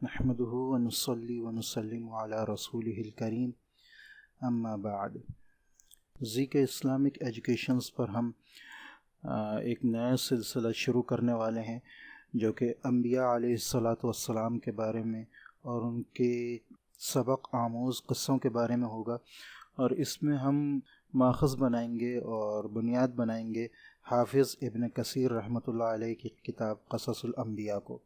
نحمده ونصلي ونسلم على رسوله الکریم اما بعد۔ ذیک اسلامک ایجوکیشنز پر ہم ایک نیا سلسلہ شروع کرنے والے ہیں جو کہ انبیاء علیہ الصلاۃ والسلام کے بارے میں اور ان کے سبق آموز قصوں کے بارے میں ہوگا، اور اس میں ہم ماخذ بنائیں گے اور بنیاد بنائیں گے حافظ ابن کثیر رحمۃ اللہ علیہ کی کتاب قصص الانبیاء کو۔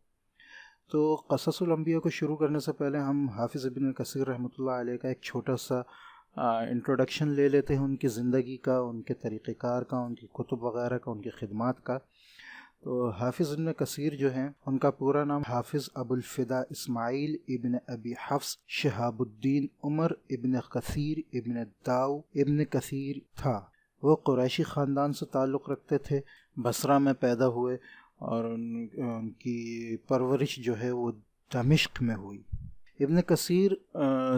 تو قصص الانبیاء کو شروع کرنے سے پہلے ہم حافظ ابن کثیر رحمۃ اللہ علیہ کا ایک چھوٹا سا انٹروڈکشن لے لیتے ہیں، ان کی زندگی کا، ان کے طریقہ کار کا، ان کی کتب وغیرہ کا، ان کی خدمات کا۔ تو حافظ ابن کثیر جو ہیں، ان کا پورا نام حافظ ابو الفدا اسماعیل ابن ابی حفص شہاب الدین عمر ابن کثیر ابن داؤ ابن کثیر تھا۔ وہ قریشی خاندان سے تعلق رکھتے تھے، بصرہ میں پیدا ہوئے، اور ان کی پرورش جو ہے وہ دمشق میں ہوئی۔ ابن کثیر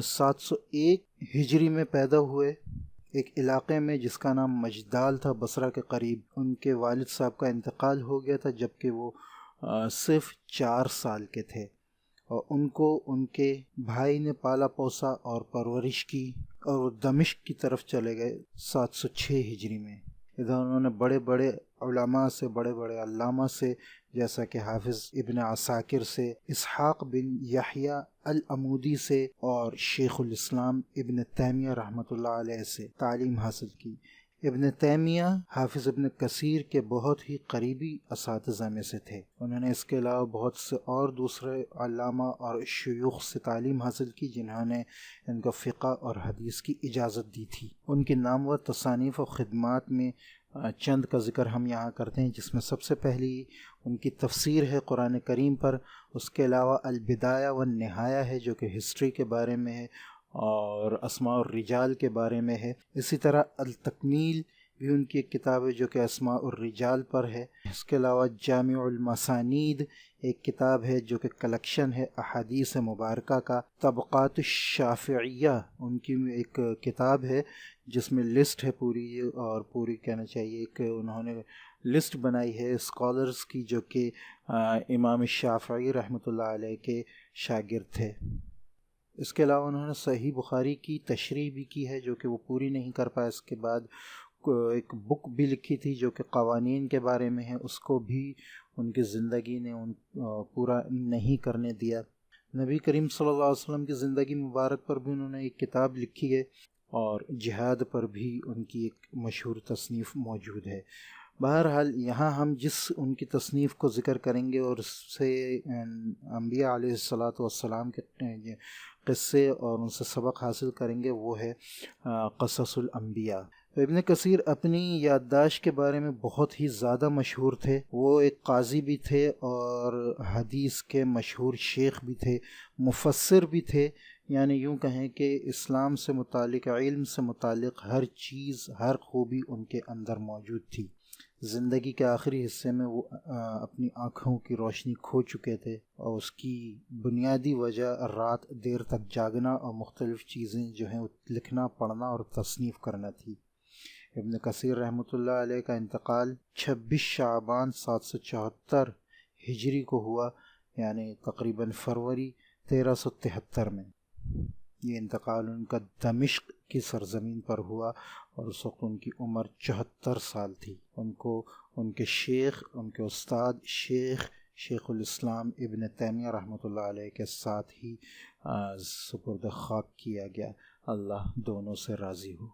701 ہجری میں پیدا ہوئے ایک علاقے میں جس کا نام مجدال تھا، بصرہ کے قریب۔ ان کے والد صاحب کا انتقال ہو گیا تھا جبکہ وہ صرف 4 سال کے تھے، اور ان کو ان کے بھائی نے پالا پوسا اور پرورش کی، اور وہ دمشق کی طرف چلے گئے 706 ہجری میں۔ ادھر انہوں نے بڑے بڑے علماء سے، بڑے بڑے علامہ سے، جیسا کہ حافظ ابن عساکر سے، اسحاق بن یحییٰ العمودی سے، اور شیخ الاسلام ابن تیمیہ رحمۃ اللہ علیہ سے تعلیم حاصل کی۔ ابن تیمیہ حافظ ابن کثیر کے بہت ہی قریبی اساتذہ میں سے تھے۔ انہوں نے اس کے علاوہ بہت سے اور دوسرے علامہ اور شیوخ سے تعلیم حاصل کی جنہوں نے ان کو فقہ اور حدیث کی اجازت دی تھی۔ ان کی نامور تصانیف و خدمات میں چند کا ذکر ہم یہاں کرتے ہیں، جس میں سب سے پہلی ان کی تفسیر ہے قرآن کریم پر۔ اس کے علاوہ البدایہ والنہایہ ہے جو کہ ہسٹری کے بارے میں ہے اور اسماء الرجال کے بارے میں ہے۔ اسی طرح التکمیل بھی ان کی ایک کتاب ہے جو کہ اسماء الرجال پر ہے۔ اس کے علاوہ جامع المسانید ایک کتاب ہے جو کہ کلیکشن ہے احادیث مبارکہ کا۔ طبقات الشافعیہ ان کی ایک کتاب ہے جس میں لسٹ ہے پوری، اور پوری کہنا چاہیے ایک انہوں نے لسٹ بنائی ہے اسکالرز کی جو کہ امام شافعی رحمۃ اللہ علیہ کے شاگرد تھے۔ اس کے علاوہ انہوں نے صحیح بخاری کی تشریح بھی کی ہے جو کہ وہ پوری نہیں کر پائے۔ اس کے بعد ایک بک بھی لکھی تھی جو کہ قوانین کے بارے میں ہے، اس کو بھی ان کی زندگی نے پورا نہیں کرنے دیا۔ نبی کریم صلی اللہ علیہ وسلم کی زندگی مبارک پر بھی انہوں نے ایک کتاب لکھی ہے، اور جہاد پر بھی ان کی ایک مشہور تصنیف موجود ہے۔ بہرحال یہاں ہم جس ان کی تصنیف کو ذکر کریں گے اور اس سے انبیاء علیہ الصلاۃ والسلام کے قصے اور ان سے سبق حاصل کریں گے، وہ ہے قصص الانبیاء۔ ابن کثیر اپنی یادداشت کے بارے میں بہت ہی زیادہ مشہور تھے۔ وہ ایک قاضی بھی تھے اور حدیث کے مشہور شیخ بھی تھے، مفسر بھی تھے، یعنی یوں کہیں کہ اسلام سے متعلق، علم سے متعلق ہر چیز، ہر خوبی ان کے اندر موجود تھی۔ زندگی کے آخری حصے میں وہ اپنی آنکھوں کی روشنی کھو چکے تھے، اور اس کی بنیادی وجہ رات دیر تک جاگنا اور مختلف چیزیں جو ہیں لکھنا، پڑھنا اور تصنیف کرنا تھی۔ ابن کثیر رحمۃ اللہ علیہ کا انتقال 26 شعبان 774 ہجری کو ہوا، یعنی تقریباً فروری 1373 میں۔ یہ انتقال ان کا دمشق کی سرزمین پر ہوا، اور اس وقت ان کی عمر 74 سال تھی۔ ان کو ان کے شیخ، ان کے استاد شیخ الاسلام ابن تیمیہ رحمۃ اللہ علیہ کے ساتھ ہی سپرد خاک کیا گیا۔ اللہ دونوں سے راضی ہو۔